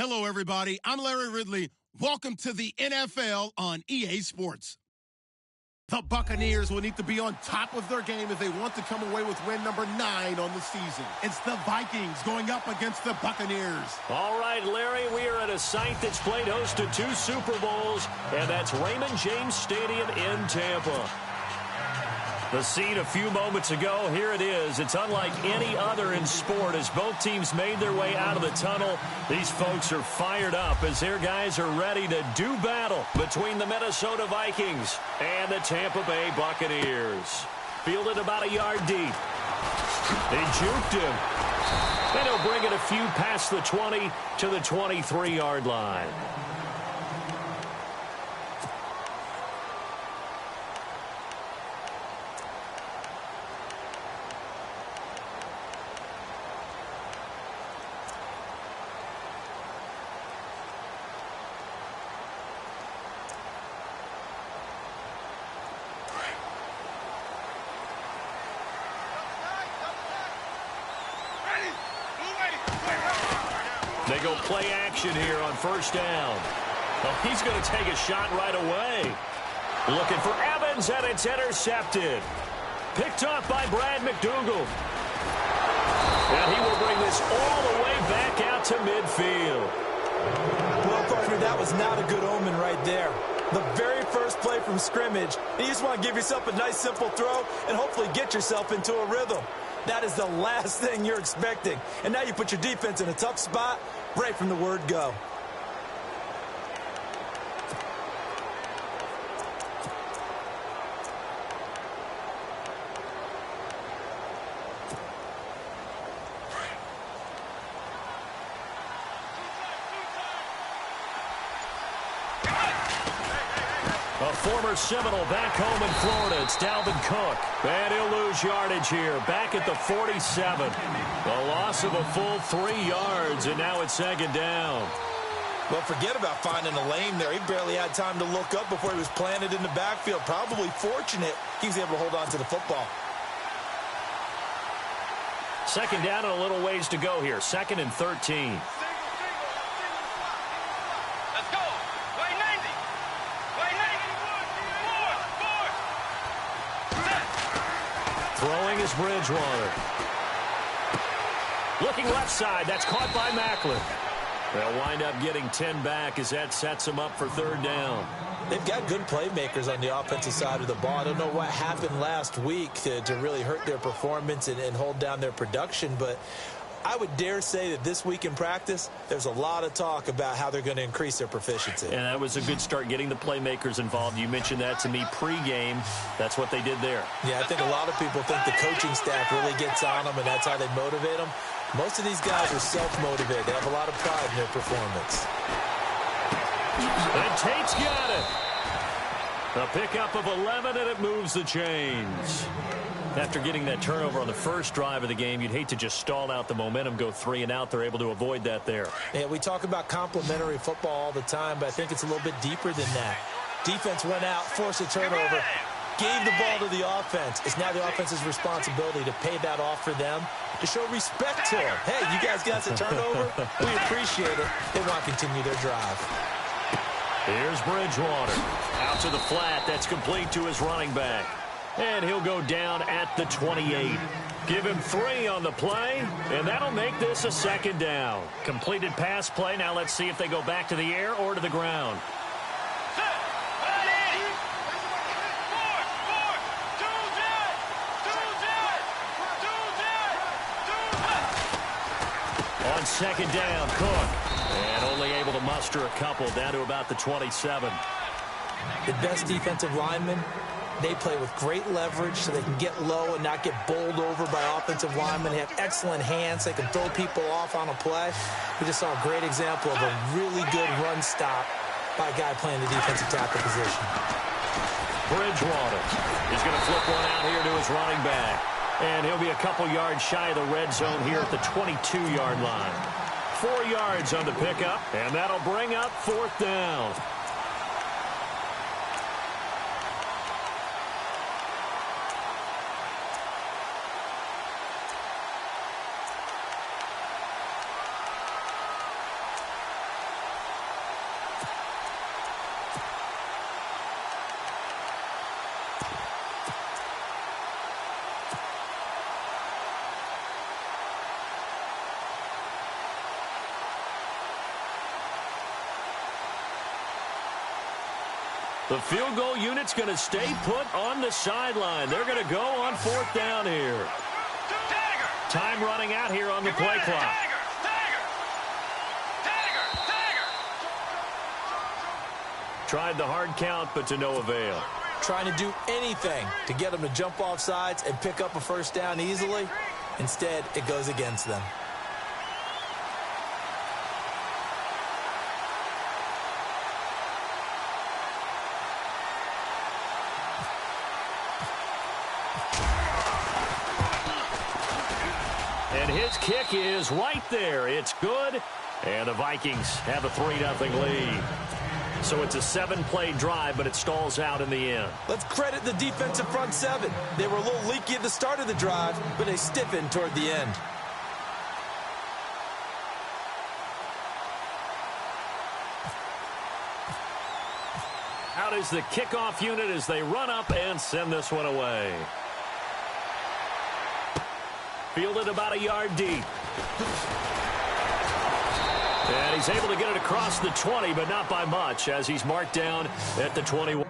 Hello, everybody. I'm Larry Ridley. Welcome to the NFL on EA Sports. The Buccaneers will need to be on top of their game if they want to come away with win number 9 on the season. It's the Vikings going up against the Buccaneers. All right, Larry, we are at a site that's played host to 2 Super Bowls, and that's Raymond James Stadium in Tampa. The scene a few moments ago, here it is. It's unlike any other in sport as both teams made their way out of the tunnel. These folks are fired up as their guys are ready to do battle between the Minnesota Vikings and the Tampa Bay Buccaneers. Fielded about a yard deep. They juked him. And he'll bring it a few past the 20 to the 23-yard line. They go play action here on first down. Oh, he's going to take a shot right away. Looking for Evans, and it's intercepted. Picked up by Brad McDougal. And he will bring this all the way back out to midfield. Well, partner, that was not a good omen right there. The very first play from scrimmage, you just want to give yourself a nice, simple throw and hopefully get yourself into a rhythm. That is the last thing you're expecting. And now you put your defense in a tough spot right from the word go. A former Seminole back home in Florida. It's Dalvin Cook. And he'll lose yardage here. Back at the 47. A loss of a full 3 yards, and now it's second down. Well, forget about finding a lane there. He barely had time to look up before he was planted in the backfield. Probably fortunate he was able to hold on to the football. Second down and a little ways to go here. 2nd and 13. Throwing is Bridgewater. Looking left side. That's caught by Macklin. They'll wind up getting 10 back as that sets them up for third down. They've got good playmakers on the offensive side of the ball. I don't know what happened last week to really hurt their performance and hold down their production, but I would dare say that this week in practice, there's a lot of talk about how they're going to increase their proficiency. And that was a good start, getting the playmakers involved. You mentioned that to me pregame. That's what they did there. Yeah, I think a lot of people think the coaching staff really gets on them, and that's how they motivate them. Most of these guys are self-motivated. They have a lot of pride in their performance. And Tate's got it. A pickup of 11, and it moves the chains. After getting that turnover on the first drive of the game, you'd hate to just stall out the momentum, go 3 and out. They're able to avoid that there. Yeah, we talk about complementary football all the time, but I think it's a little bit deeper than that. Defense went out, forced a turnover, gave the ball to the offense. It's now the offense's responsibility to pay that off for them, to show respect to them. Hey, you guys got us a turnover? We appreciate it. They want to continue their drive. Here's Bridgewater. Out to the flat. That's complete to his running back. And he'll go down at the 28. Give him 3 on the play, and that'll make this a second down. Completed pass play. Now let's see if they go back to the air or to the ground. On second down, Cook. And only able to muster a couple down to about the 27. The best defensive linemen, they play with great leverage so they can get low and not get bowled over by offensive linemen. They have excellent hands. They can throw people off on a play. We just saw a great example of a really good run stop by a guy playing the defensive tackle position. Bridgewater is going to flip one out here to his running back. And he'll be a couple yards shy of the red zone here at the 22-yard line. 4 yards on the pickup, and that'll bring up 4th down. The field goal unit's going to stay put on the sideline. They're going to go on 4th down here. Time running out here on the play clock. Tried the hard count, but to no avail. Trying to do anything to get them to jump off sides and pick up a 1st down easily. Instead, it goes against them. And his kick is right there. It's good. And the Vikings have a 3-0 lead. So it's a 7-play drive, but it stalls out in the end. Let's credit the defensive front 7. They were a little leaky at the start of the drive, but they stiffened toward the end. Out is the kickoff unit as they run up and send this one away. Fielded about a yard deep. And he's able to get it across the 20, but not by much, as he's marked down at the 21.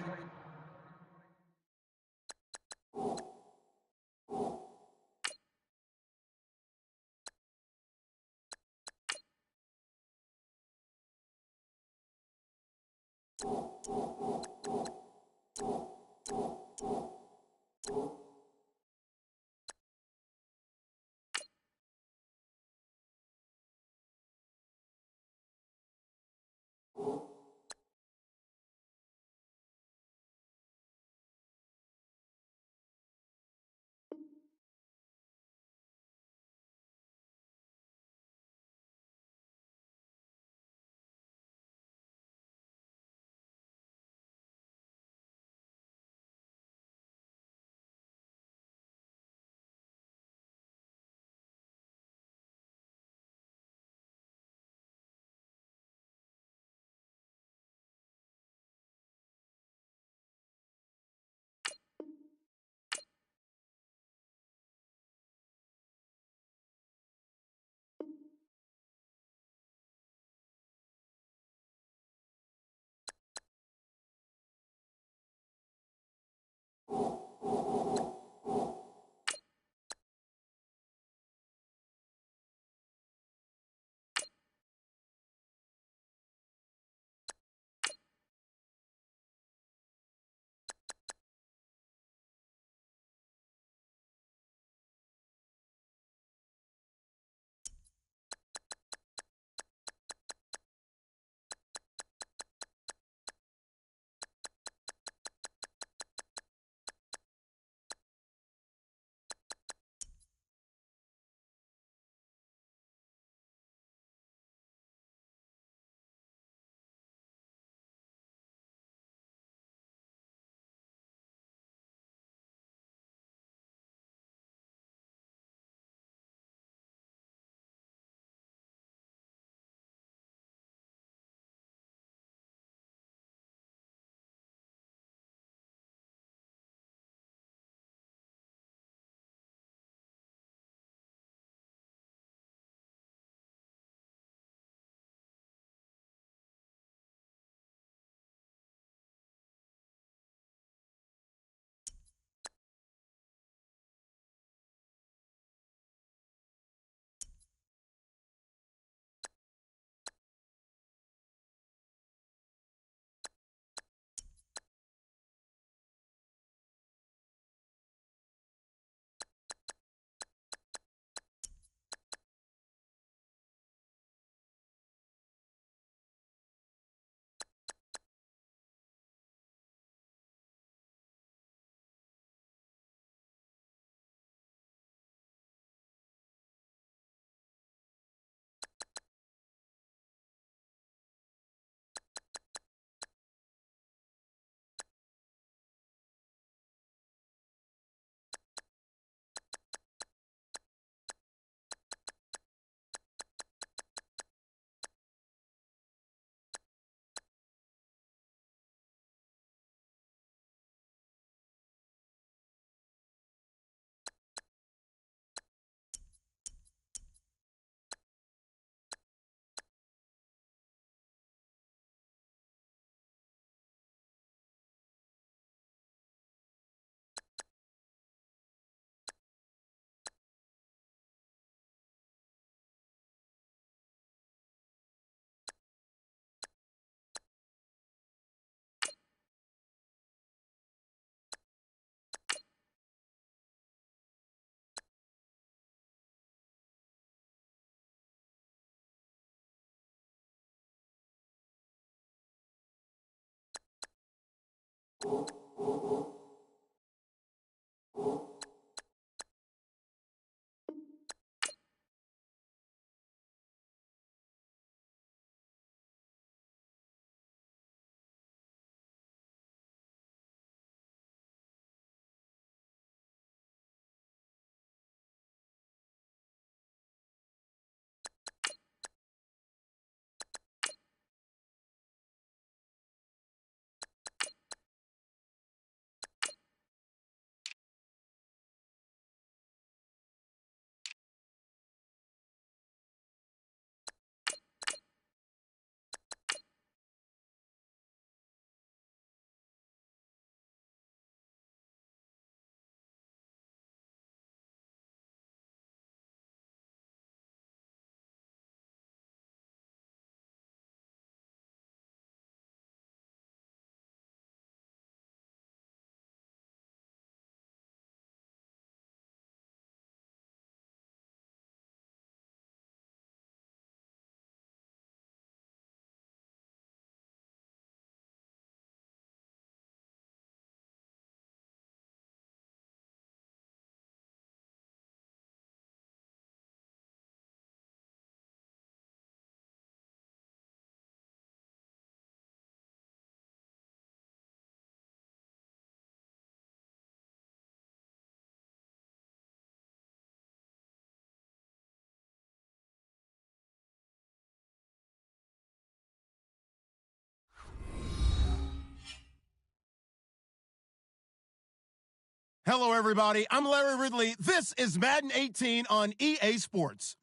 Hello, everybody. I'm Larry Ridley. This is Madden 18 on EA Sports.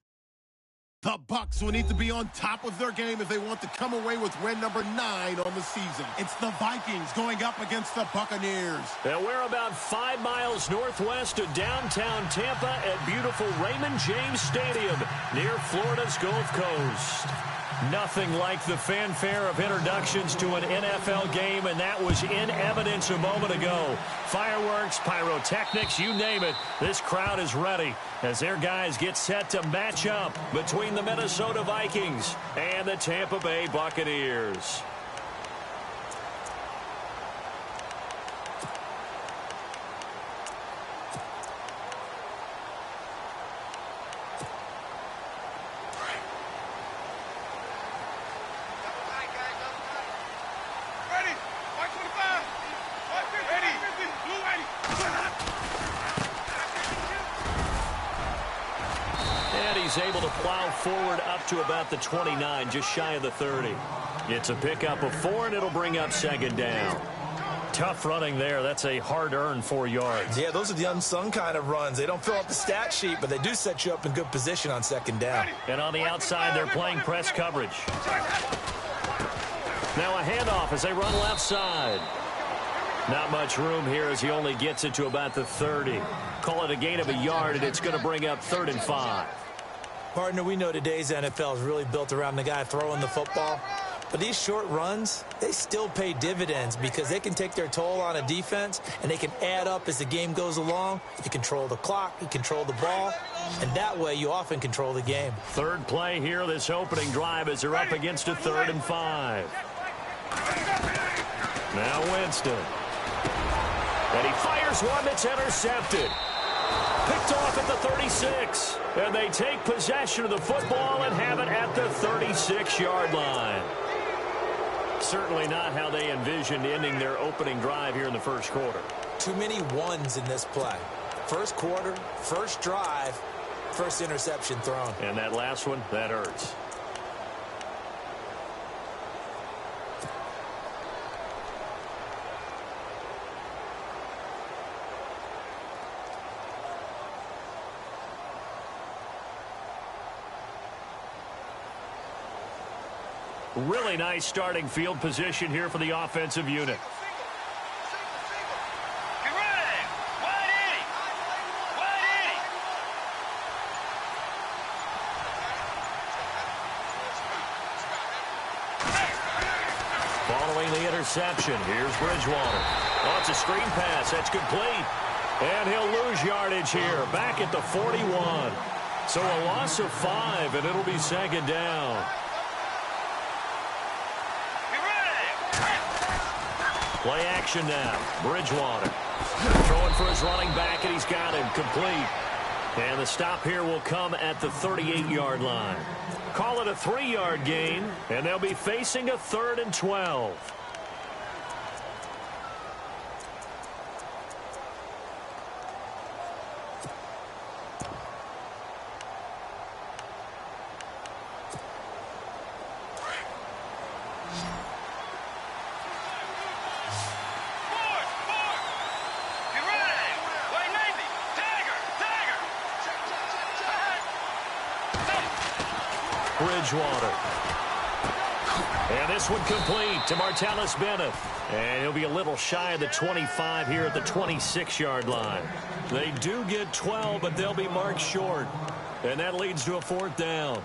The Bucs will need to be on top of their game if they want to come away with win number 9 on the season. It's the Vikings going up against the Buccaneers. And we're about 5 miles northwest of downtown Tampa at beautiful Raymond James Stadium near Florida's Gulf Coast. Nothing like the fanfare of introductions to an NFL game, and that was in evidence a moment ago. Fireworks, pyrotechnics, you name it, this crowd is ready as their guys get set to match up between the Minnesota Vikings and the Tampa Bay Buccaneers. Able to plow forward up to about the 29, just shy of the 30. It's a pickup of 4, and it'll bring up second down. Tough running there. That's a hard-earned 4 yards. Yeah, those are the unsung kind of runs. They don't fill up the stat sheet, but they do set you up in good position on second down. And on the outside, they're playing press coverage. Now a handoff as they run left side. Not much room here as he only gets it to about the 30. Call it a gain of a yard, and it's going to bring up 3rd and 5. Partner, we know today's NFL is really built around the guy throwing the football. But these short runs, they still pay dividends because they can take their toll on a defense, and they can add up as the game goes along. You control the clock, you control the ball, and that way you often control the game. Third play here, this opening drive as they're up against a 3rd and 5. Now Winston. And he fires one that's intercepted. Picked off at the 36. And they take possession of the football and have it at the 36-yard line. Certainly not how they envisioned ending their opening drive here in the first quarter. Too many ones in this play. First quarter, first drive, first interception thrown. And that last one, that hurts. Really nice starting field position here for the offensive unit. Following the interception, here's Bridgewater. Oh, it's a screen pass. That's complete. And he'll lose yardage here, back at the 41. So a loss of 5, and it'll be second down. Play action now. Bridgewater. Throwing for his running back, and he's got him complete. And the stop here will come at the 38-yard line. Call it a 3-yard gain, and they'll be facing a 3rd and 12. Bridgewater. And this one complete to Martellus Bennett. And he'll be a little shy of the 25 here at the 26-yard line. They do get 12, but they'll be marked short. And that leads to a 4th down.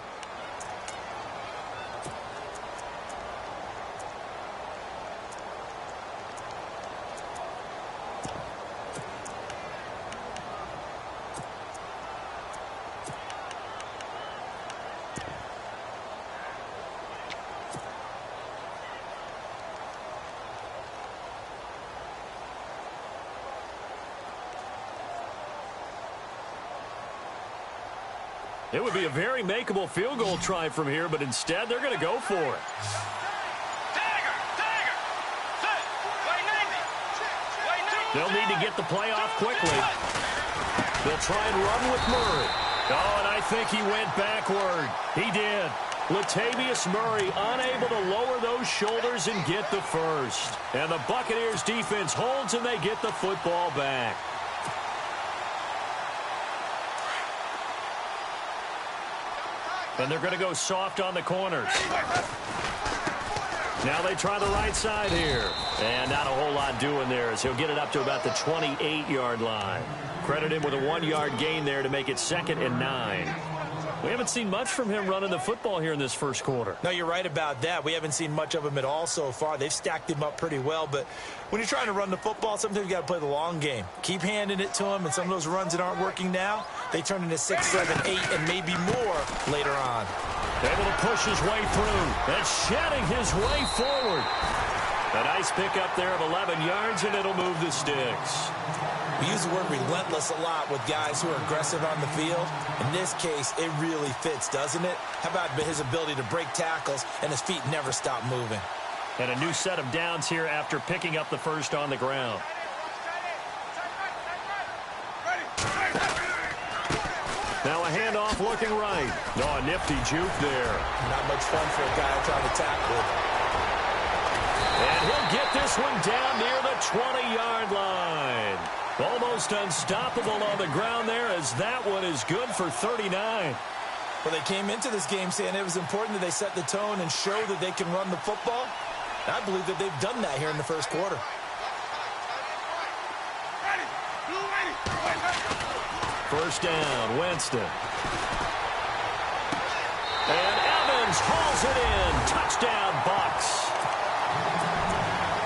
It would be a very makeable field goal try from here, but instead they're going to go for it. They'll need to get the play off quickly. They'll try and run with Murray. Oh, and I think he went backward. He did. Latavius Murray unable to lower those shoulders and get the first. And the Buccaneers defense holds and they get the football back. And they're going to go soft on the corners. Now they try the right side here. And not a whole lot doing there as he'll get it up to about the 28-yard line. Credit him with a 1-yard gain there to make it 2nd and 9. We haven't seen much from him running the football here in this first quarter. No, you're right about that. We haven't seen much of him at all so far. They've stacked him up pretty well. But when you're trying to run the football, sometimes you got to play the long game. Keep handing it to him, and some of those runs that aren't working now, they turn into 6, 7, 8, and maybe more later on. Able to push his way through and shedding his way forward. A nice pickup there of 11 yards, and it'll move the sticks. We use the word relentless a lot with guys who are aggressive on the field. In this case, it really fits, doesn't it? How about his ability to break tackles and his feet never stop moving? And a new set of downs here after picking up the first on the ground. Now a handoff looking right. Oh, a nifty juke there. Not much fun for a guy trying to tackle. And he'll get this one down near the 20-yard line. Almost unstoppable on the ground there as that one is good for 39. Well, they came into this game saying it was important that they set the tone and show that they can run the football. I believe that they've done that here in the first quarter. First down, Winston. And Evans hauls it in. Touchdown, Bucs.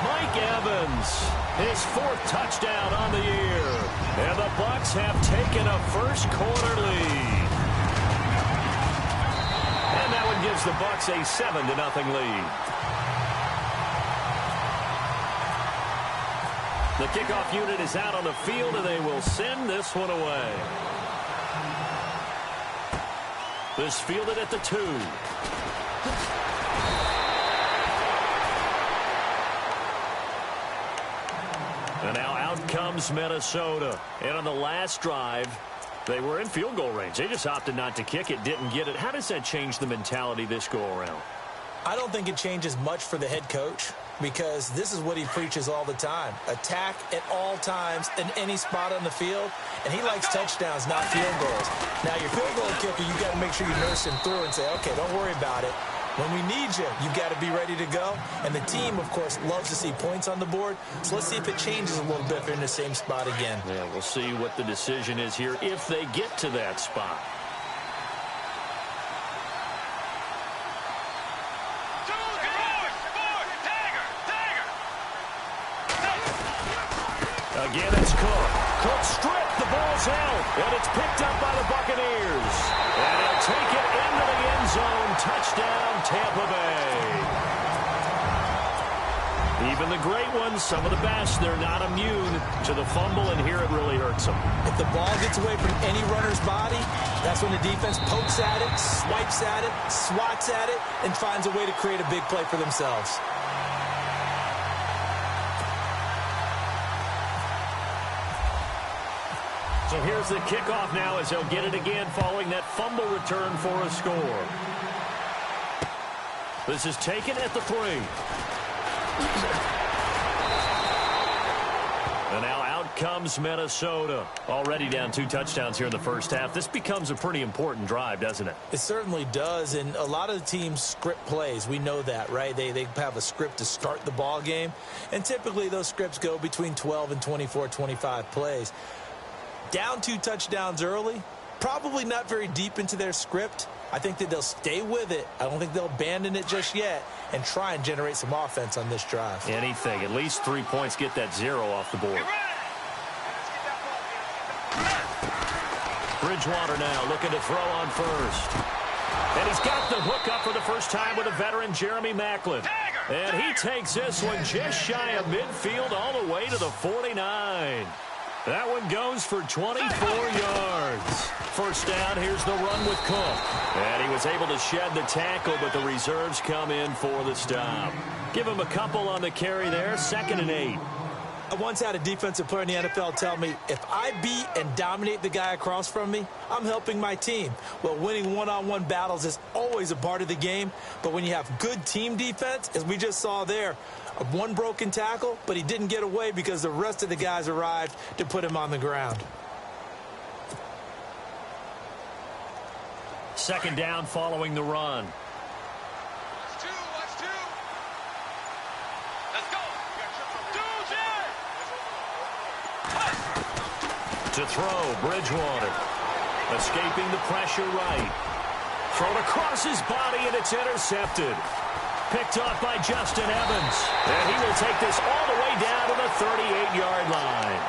Mike Evans, his 4th touchdown on the year. And the Bucs have taken a first quarter lead. And that one gives the Bucs a 7-0 lead. The kickoff unit is out on the field, and they will send this one away. This fielded at the 2. And now out comes Minnesota. And on the last drive, they were in field goal range. They just opted not to kick it, didn't get it. How does that change the mentality this go-around? I don't think it changes much for the head coach because this is what he preaches all the time. Attack at all times in any spot on the field, and he likes touchdowns, not field goals. Now, your field goal kicker, you got to make sure you nurse him through and say, okay, don't worry about it. When we need you, you've got to be ready to go. And the team, of course, loves to see points on the board. So let's see if it changes a little bit if they're in the same spot again. Yeah, we'll see what the decision is here if they get to that spot. Again, it's Cook. Cook stripped. The ball's out. And it's picked up by the Buccaneers. And he'll take it into the end zone. Touchdown, Tampa Bay. Even the great ones, some of the best, they're not immune to the fumble, and here it really hurts them. If the ball gets away from any runner's body, that's when the defense pokes at it, swipes at it, swats at it, and finds a way to create a big play for themselves. So here's the kickoff now as they'll get it again following that fumble return for a score. This is taken at the 3. And now out comes Minnesota. Already down 2 touchdowns here in the first half. This becomes a pretty important drive, doesn't it? It certainly does, and a lot of the teams script plays. We know that, right? They have a script to start the ball game, and typically those scripts go between 12 and 24, 25 plays. Down 2 touchdowns early, probably not very deep into their script. I think that they'll stay with it. I don't think they'll abandon it just yet and try and generate some offense on this drive. Anything. At least 3 points, get that 0 off the board. Bridgewater now looking to throw on first. And he's got the hook up for the first time with a veteran, Jeremy Maclin. And he takes this one just shy of midfield all the way to the 49. That one goes for 24 yards. First down, here's the run with Cook. And he was able to shed the tackle, but the reserves come in for the stop. Give him a couple on the carry there, 2nd and 8. I once had a defensive player in the NFL tell me, if I beat and dominate the guy across from me, I'm helping my team. Well, winning one-on-one battles is always a part of the game, but when you have good team defense, as we just saw there, one broken tackle, but he didn't get away because the rest of the guys arrived to put him on the ground. 2nd down following the run. Watch two. Let's go. To throw, Bridgewater. Escaping the pressure right. Thrown across his body, and it's intercepted. Picked off by Justin Evans. And he will take this all the way down to the 38-yard line.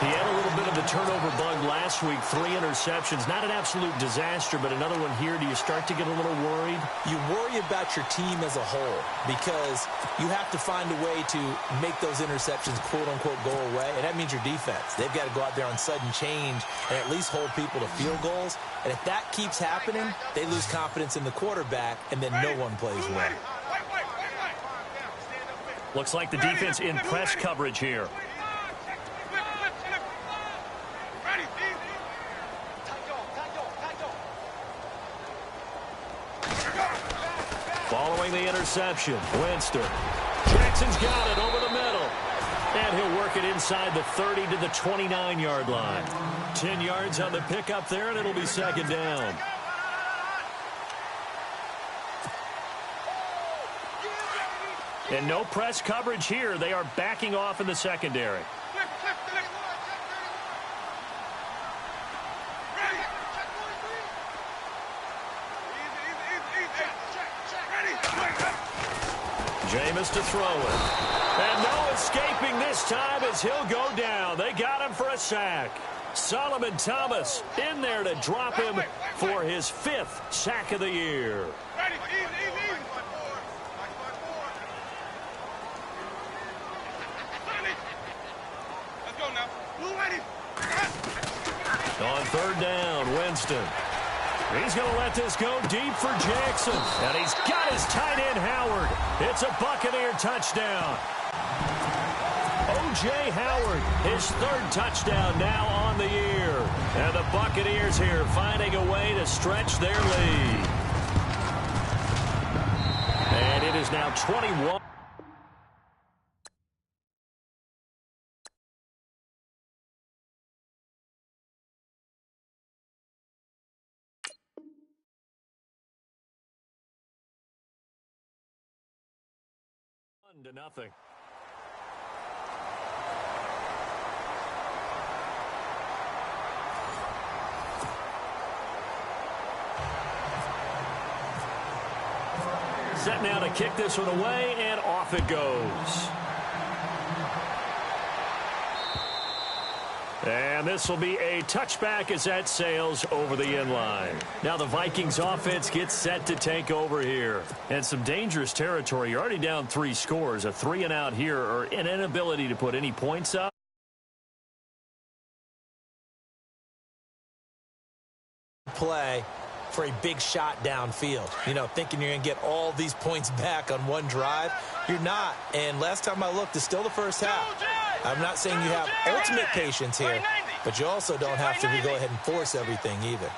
He had a little bit of the turnover bug last week. 3 interceptions. Not an absolute disaster, but another one here. Do you start to get a little worried? You worry about your team as a whole because you have to find a way to make those interceptions, quote-unquote, go away, and that means your defense. They've got to go out there on sudden change and at least hold people to field goals. And if that keeps happening, they lose confidence in the quarterback, and then no one plays well. Looks like the defense in press coverage here. Following the interception, Winston. Jackson's got it over the middle. And he'll work it inside the 30 to the 29-yard line. 10 yards on the pickup there, and it'll be 2nd down. And no press coverage here. They are backing off in the secondary. Jameis to throw it. And no escaping this time as he'll go down. They got him for a sack. Solomon Thomas in there to drop him for his 5th sack of the year. On 3rd down, Winston. He's going to let this go deep for Jackson. And he's got his tight end, Howard. It's a Buccaneer touchdown. O.J. Howard, his 3rd touchdown now on the year. And the Buccaneers here finding a way to stretch their lead. And it is now 21. To nothing. Set now to kick this one away, and off it goes. And And this will be a touchback as that sails over the inline. Now the Vikings offense gets set to take over here. And some dangerous territory. You're already down 3 scores. A 3-and-out here, or an inability to put any points up. Play for a big shot downfield. You know, thinking you're going to get all these points back on one drive. You're not. And last time I looked, it's still the first half. I'm not saying you have ultimate patience here, but you also don't have to go ahead and force everything either.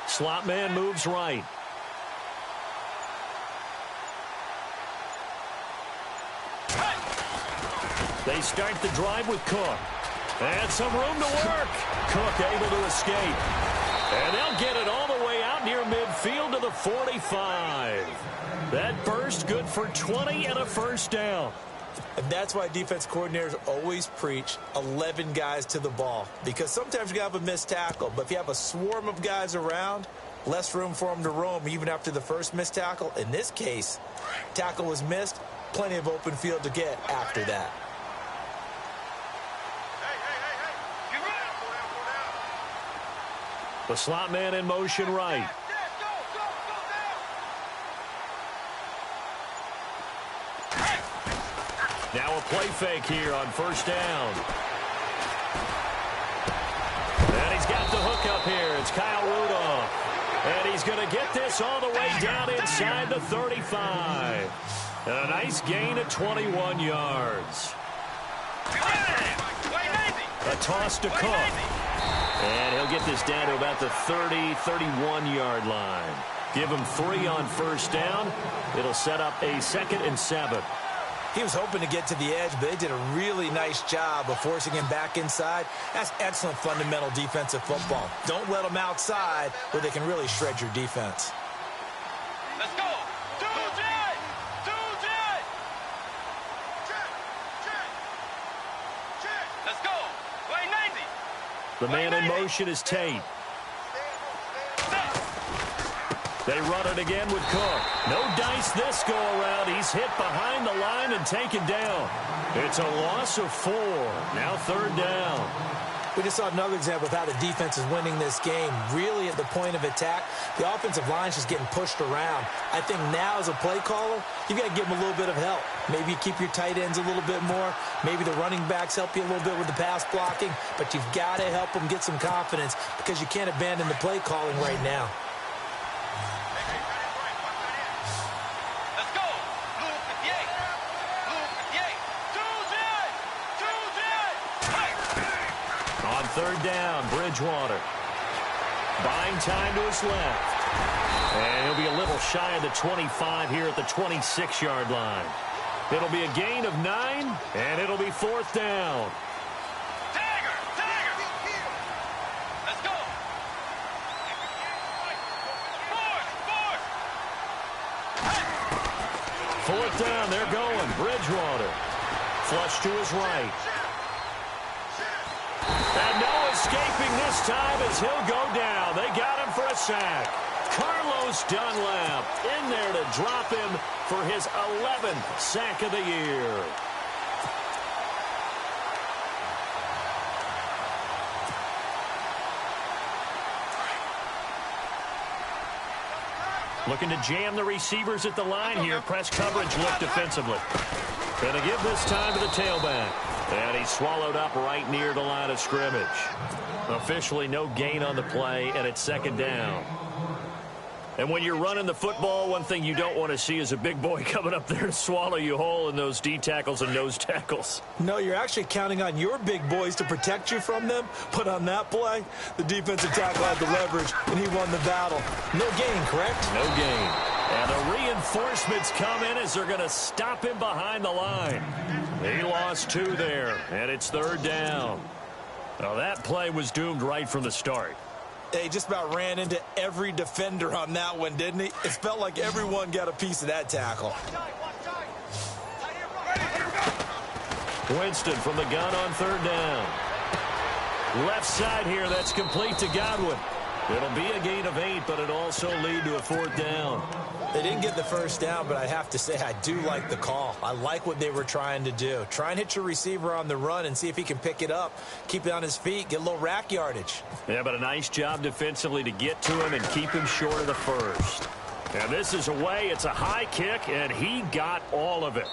Slot man moves right. They start the drive with Cook. And some room to work. Cook able to escape. And they'll get it all the way out near midfield to the 45. That burst good for 20 and a first down. And that's why defense coordinators always preach 11 guys to the ball. Because sometimes you have a missed tackle. But if you have a swarm of guys around, less room for them to roam even after the first missed tackle. In this case, tackle was missed. Plenty of open field to get after that. The slot man in motion right. Now a play fake here on first down. And he's got the hook up here. It's Kyle Rudolph. And he's going to get this all the way down inside the 35. And a nice gain of 21 yards. A toss to Cook. And he'll get this down to about the 30, 31-yard line. Give him 3 on first down. It'll set up a 2nd and 7. He was hoping to get to the edge, but they did a really nice job of forcing him back inside. That's excellent fundamental defensive football. Don't let them outside where they can really shred your defense. Let's go. Let's go. Play 90. The man in motion is Tate. They run it again with Cook. No dice this go around. He's hit behind the line and taken down. It's a loss of 4. Now 3rd down. We just saw another example of how the defense is winning this game. Really at the point of attack, the offensive line is just getting pushed around. I think now as a play caller, you've got to give them a little bit of help. Maybe you keep your tight ends a little bit more. Maybe the running backs help you a little bit with the pass blocking. But you've got to help them get some confidence because you can't abandon the play calling right now. On 3rd down, Bridgewater. Buying time to his left. And he'll be a little shy of the 25 here at the 26-yard line. It'll be a gain of 9, and it'll be 4th down. Tiger! Let's go. 4th down, they're going. Bridgewater. Flush to his right. And no escaping this time as he'll go down. They got him for a sack. Carlos Dunlap in there to drop him for his 11th sack of the year. Looking to jam the receivers at the line here. Press coverage look defensively. Going to give this time to the tailback. And he's swallowed up right near the line of scrimmage. Officially no gain on the play, and it's 2nd down. And when you're running the football, one thing you don't want to see is a big boy coming up there to swallow you whole in those D tackles and nose tackles. No, you're actually counting on your big boys to protect you from them. But on that play, the defensive tackle had the leverage, and he won the battle. No gain, correct? No gain. And the reinforcements come in as they're going to stop him behind the line. He lost 2 there, and it's 3rd down. Now that play was doomed right from the start. He just about ran into every defender on that one, didn't he? It felt like everyone got a piece of that tackle. Winston from the gun on 3rd down. Left side here, that's complete to Godwin. It'll be a gain of 8, but it also lead to a 4th down. They didn't get the first down, but I have to say I do like the call. I like what they were trying to do. Try and hit your receiver on the run and see if he can pick it up, keep it on his feet, get a little rack yardage. Yeah, but a nice job defensively to get to him and keep him short of the first. And this is away. It's a high kick, and he got all of it.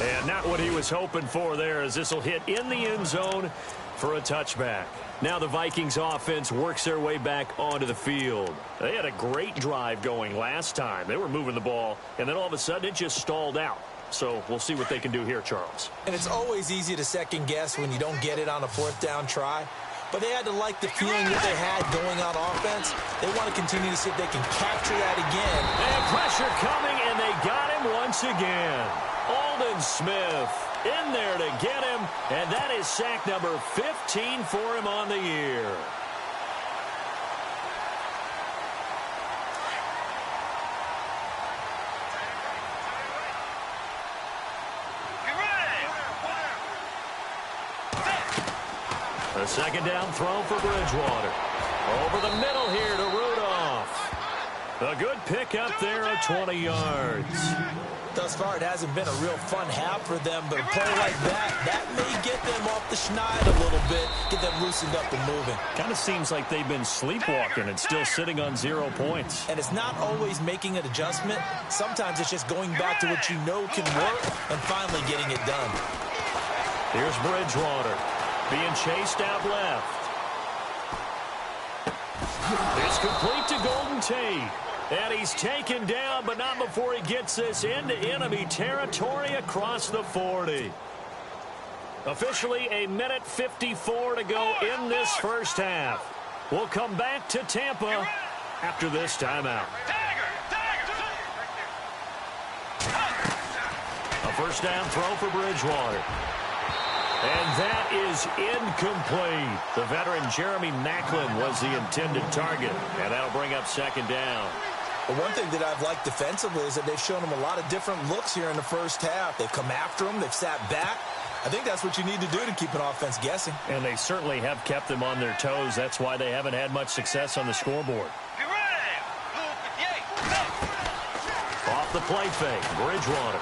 And not what he was hoping for there, as this will hit in the end zone for a touchback. Now the Vikings offense works their way back onto the field. They had a great drive going last time. They were moving the ball, and then all of a sudden it just stalled out. So we'll see what they can do here, Charles. And it's always easy to second guess when you don't get it on a 4th down try. But they had to like the feeling that they had going on offense. They want to continue to see if they can capture that again. And pressure coming, and they got him once again. Aldon Smith in there to get him, and that is sack number 15 for him on the year. A 2nd down throw for Bridgewater. Over the middle here to Rudolph. A good pick up there of 20 yards. Thus far, it hasn't been a real fun half for them, but a play like that may get them off the schneid a little bit, get them loosened up and moving. Kind of seems like they've been sleepwalking and still sitting on 0 points. And it's not always making an adjustment. Sometimes it's just going back to what you know can work and finally getting it done. Here's Bridgewater being chased out left. It's complete to Golden Tate. And he's taken down, but not before he gets this into enemy territory across the 40. Officially a minute 54 to go in this first half. We'll come back to Tampa after this timeout. A 1st down throw for Bridgewater. And that is incomplete. The veteran Jeremy Maclin was the intended target, and that'll bring up 2nd down. But one thing that I've liked defensively is that they've shown him a lot of different looks here in the first half. They've come after him. They've sat back. I think that's what you need to do to keep an offense guessing. And they certainly have kept them on their toes. That's why they haven't had much success on the scoreboard. Off the play fake, Bridgewater.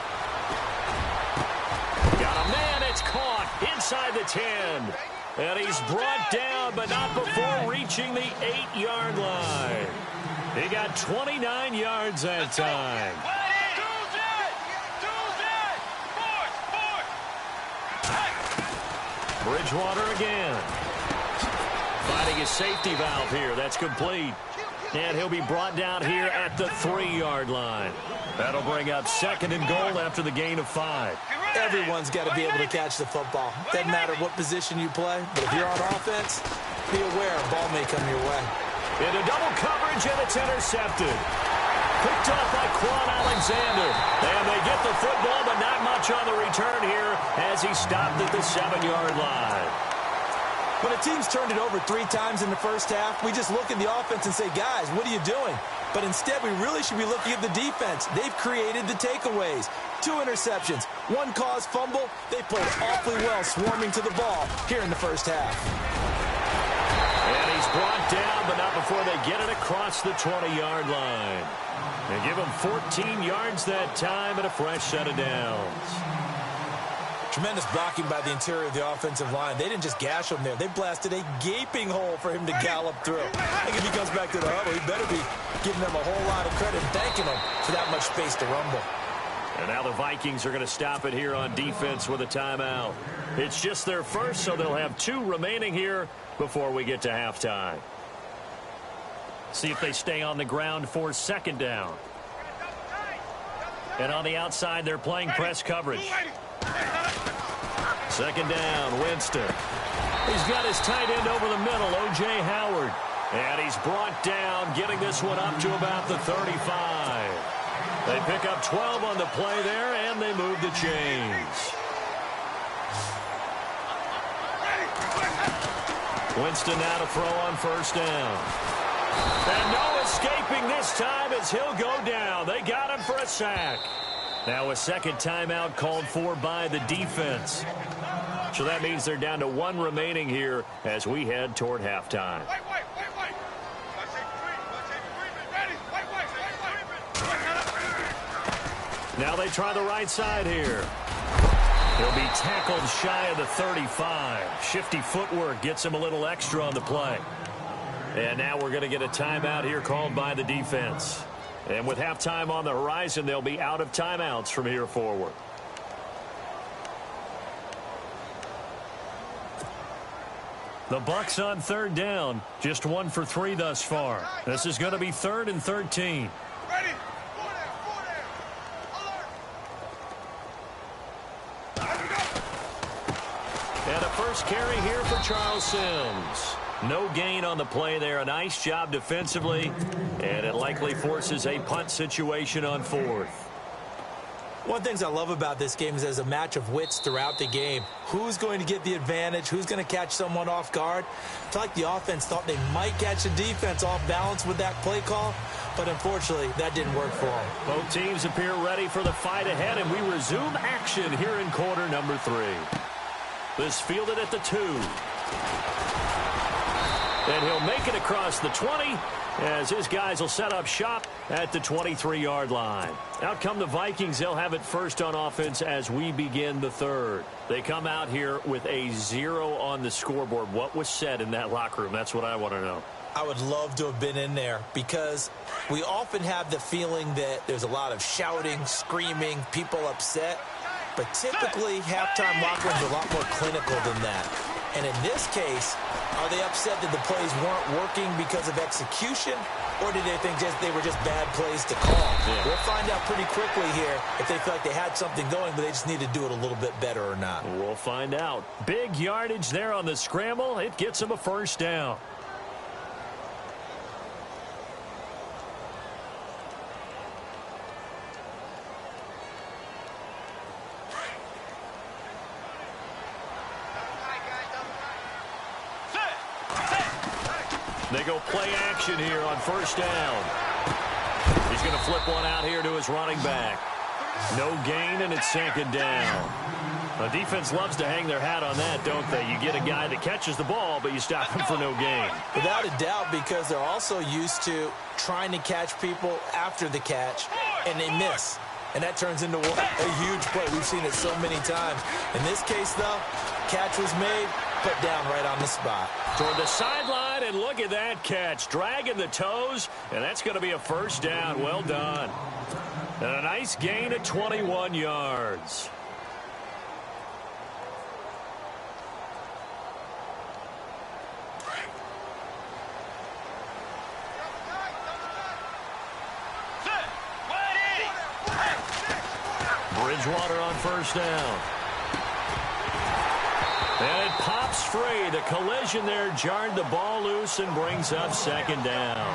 Got a man, it's caught inside the 10. And he's brought down, but not before reaching the 8-yard line. He got 29 yards that time. Bridgewater again. Finding his safety valve here. That's complete. And he'll be brought down here at the 3-yard line. That'll bring up 2nd and goal after the gain of 5. Everyone's got to be able to catch the football. Doesn't matter what position you play, but if you're on offense, be aware a ball may come your way. Into double coverage, and it's intercepted. Picked off by Quan Alexander. And they get the football, but not much on the return here as he stopped at the 7-yard line. When a team's turned it over 3 times in the first half, we just look at the offense and say, guys, what are you doing? But instead, we really should be looking at the defense. They've created the takeaways. 2 interceptions, 1 caused fumble. They played awfully well swarming to the ball here in the first half. And he's brought down, but not before they get it across the 20-yard line. They give him 14 yards that time and a fresh set of downs. Tremendous blocking by the interior of the offensive line. They didn't just gash him there. They blasted a gaping hole for him to gallop through. I think if he comes back to the huddle, he better be giving them a whole lot of credit and thanking them for that much space to rumble. And now the Vikings are going to stop it here on defense with a timeout. It's just their first, so they'll have 2 remaining here before we get to halftime. See if they stay on the ground for 2nd down. And on the outside, they're playing press coverage. 2nd down, Winston. He's got his tight end over the middle, O.J. Howard. And he's brought down, getting this one up to about the 35. They pick up 12 on the play there, and they move the chains. Winston now to throw on 1st down. And no escaping this time as he'll go down. They got him for a sack. Now a 2nd timeout called for by the defense. So that means they're down to 1 remaining here as we head toward halftime. Now they try the right side here. He'll be tackled shy of the 35. Shifty footwork gets him a little extra on the play. And now we're going to get a timeout here called by the defense. And with halftime on the horizon, they'll be out of timeouts from here forward. The Bucs on third down. Just 1 for 3 thus far. This is going to be 3rd and 13. Ready? And a first carry here for Charles Sims. No gain on the play there. A nice job defensively. And it likely forces a punt situation on 4th. One of the things I love about this game is there's a match of wits throughout the game. Who's going to get the advantage? Who's going to catch someone off guard? I feel like the offense thought they might catch the defense off balance with that play call, but unfortunately, that didn't work for them. Both teams appear ready for the fight ahead, and we resume action here in quarter number 3. This fielded at the 2. And he'll make it across the 20 as his guys will set up shop at the 23-yard line. Out come the Vikings. They'll have it first on offense as we begin the 3rd. They come out here with a 0 on the scoreboard. What was said in that locker room? That's what I want to know. I would love to have been in there because we often have the feeling that there's a lot of shouting, screaming, people upset. But typically, halftime locker rooms are a lot more clinical than that. And in this case, are they upset that the plays weren't working because of execution, or did they think they were just bad plays to call? Yeah. We'll find out pretty quickly here if they feel like they had something going, but they just need to do it a little bit better or not. We'll find out. Big yardage there on the scramble. It gets them a first down. They go play action here on first down. He's going to flip one out here to his running back. No gain, and it's 2nd down. The defense loves to hang their hat on that, don't they? You get a guy that catches the ball, but you stop him for no gain. Without a doubt, because they're also used to trying to catch people after the catch, and they miss. And that turns into a huge play. We've seen it so many times. In this case, though, catch was made, put down right on the spot. Toward the sideline, and look at that catch. Dragging the toes, and that's going to be a first down. Well done. And a nice gain of 21 yards. Bridgewater on first down. And it pops free. The collision there jarred the ball loose and brings up 2nd down.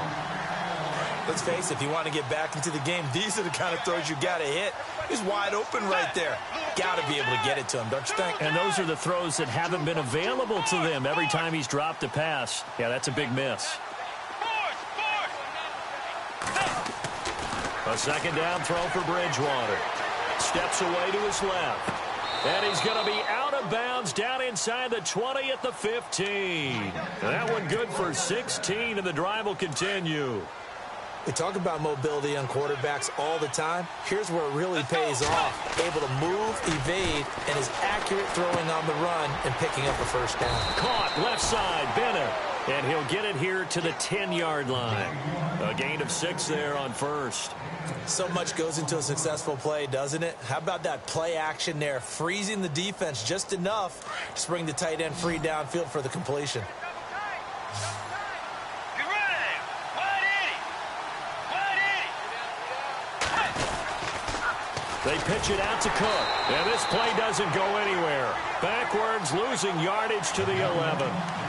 Let's face it, if you want to get back into the game, these are the kind of throws you got to hit. He's wide open right there. Got to be able to get it to him, don't you think? And those are the throws that haven't been available to them every time he's dropped a pass. Yeah, that's a big miss. A 2nd down throw for Bridgewater. Steps away to his left. And he's going to be out of bounds down inside the 20 at the 15. And that one good for 16, and the drive will continue. We talk about mobility on quarterbacks all the time. Here's where it really pays off. Able to move, evade, and is accurate throwing on the run and picking up a first down. Caught left side, Bennett. And he'll get it here to the 10-yard line. A gain of 6 there on first. So much goes into a successful play, doesn't it? How about that play action there? Freezing the defense just enough to bring the tight end free downfield for the completion. They pitch it out to Cook. And this play doesn't go anywhere. Backwards, losing yardage to the 11.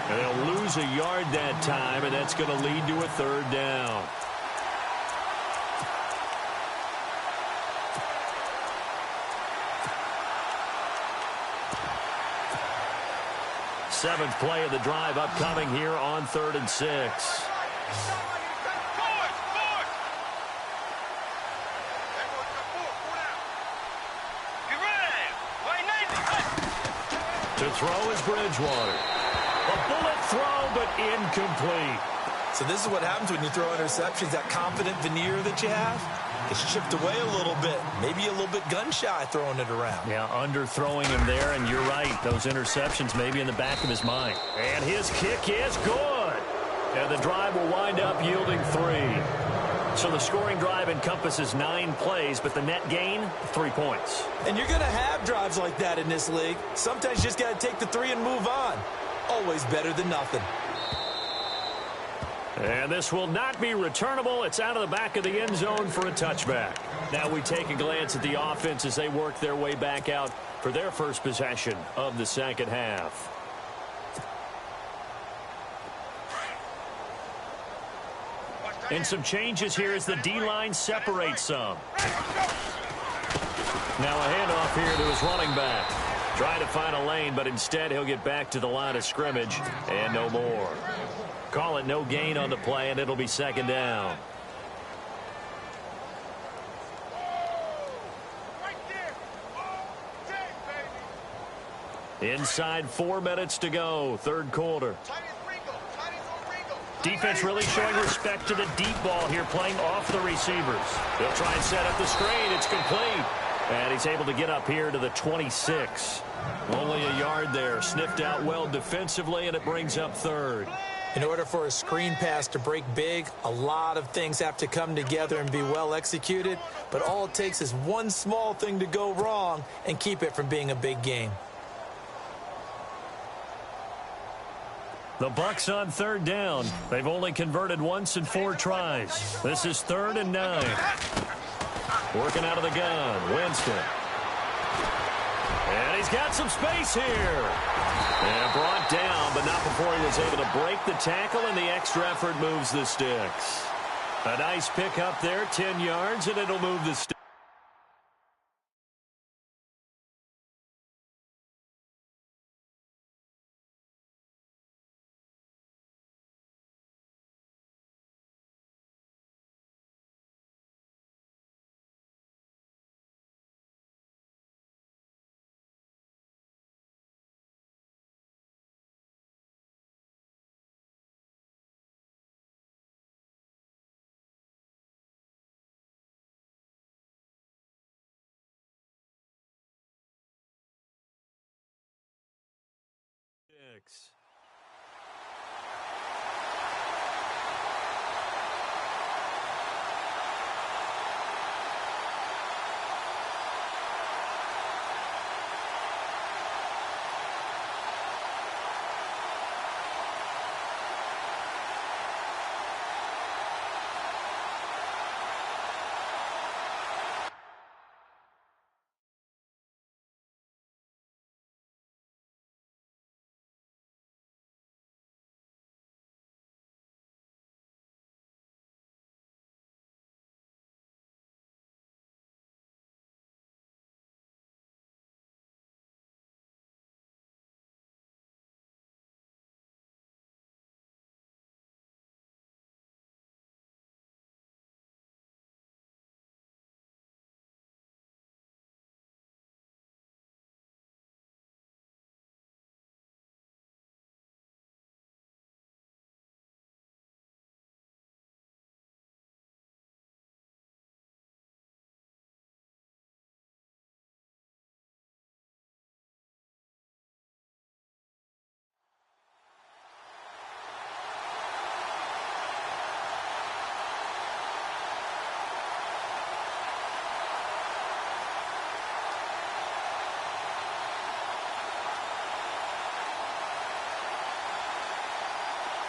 And they'll lose a yard that time, and that's going to lead to a 3rd down. Seventh play of the drive upcoming here on 3rd and 6. To throw is Bridgewater. A bullet throw, but incomplete. So this is what happens when you throw interceptions. That confident veneer that you have gets chipped away a little bit. Maybe a little bit gun-shy throwing it around. Yeah, underthrowing him there, and you're right. Those interceptions may be in the back of his mind. And his kick is good. And the drive will wind up yielding 3. So the scoring drive encompasses 9 plays, but the net gain, 3 points. And you're going to have drives like that in this league. Sometimes you just got to take the 3 and move on. Always better than nothing. And this will not be returnable. It's out of the back of the end zone for a touchback. Now we take a glance at the offense as they work their way back out for their first possession of the second half. And some changes here as the D-line separates some. Now a handoff here to his running back. Trying to find a lane, but instead he'll get back to the line of scrimmage and no more. Call it no gain on the play, and it'll be second down. Inside 4 minutes to go, third quarter. Defense really showing respect to the deep ball here, playing off the receivers. They'll try and set up the screen. It's complete. And he's able to get up here to the 26. Only a yard there. Sniffed out well defensively, and it brings up third. In order for a screen pass to break big, a lot of things have to come together and be well executed. But all it takes is one small thing to go wrong and keep it from being a big game. The Bucs on third down. They've only converted once in 4 tries. This is 3rd and 9. Working out of the gun, Winston. And he's got some space here. And brought down, but not before he was able to break the tackle, and the extra effort moves the sticks. A nice pick up there, 10 yards, and it'll move the sticks.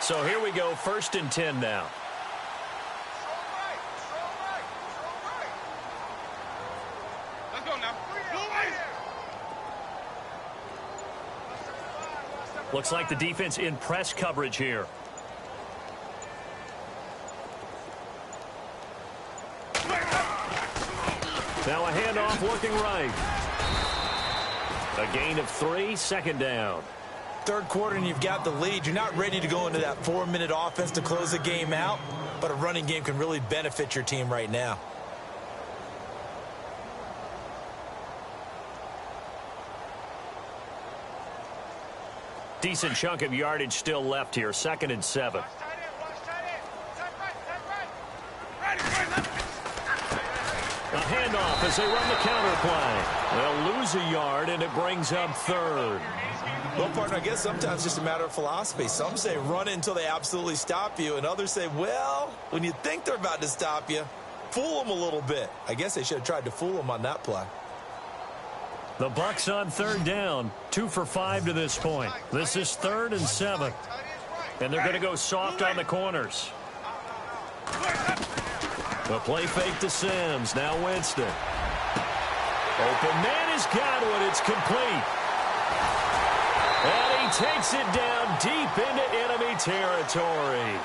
So here we go, 1st and 10 now. Let's go now. Looks like the defense in press coverage here. Now a handoff looking right. A gain of 3, second down. Third quarter and you've got the lead. You're not ready to go into that 4-minute offense to close the game out, but a running game can really benefit your team right now. Decent chunk of yardage still left here, 2nd and 7. A handoff as they run the counter play. They'll lose a yard, and it brings up third. Well, partner, I guess sometimes it's just a matter of philosophy. Some say run it until they absolutely stop you, and others say, well, when you think they're about to stop you, fool them a little bit. I guess they should have tried to fool them on that play. The Bucs on third down, 2 for 5 to this point. This is 3rd and 7. And they're going to go soft on the corners. The play fake to Sims. Now Winston. Open man has got one. It's complete. And he takes it down deep into enemy territory.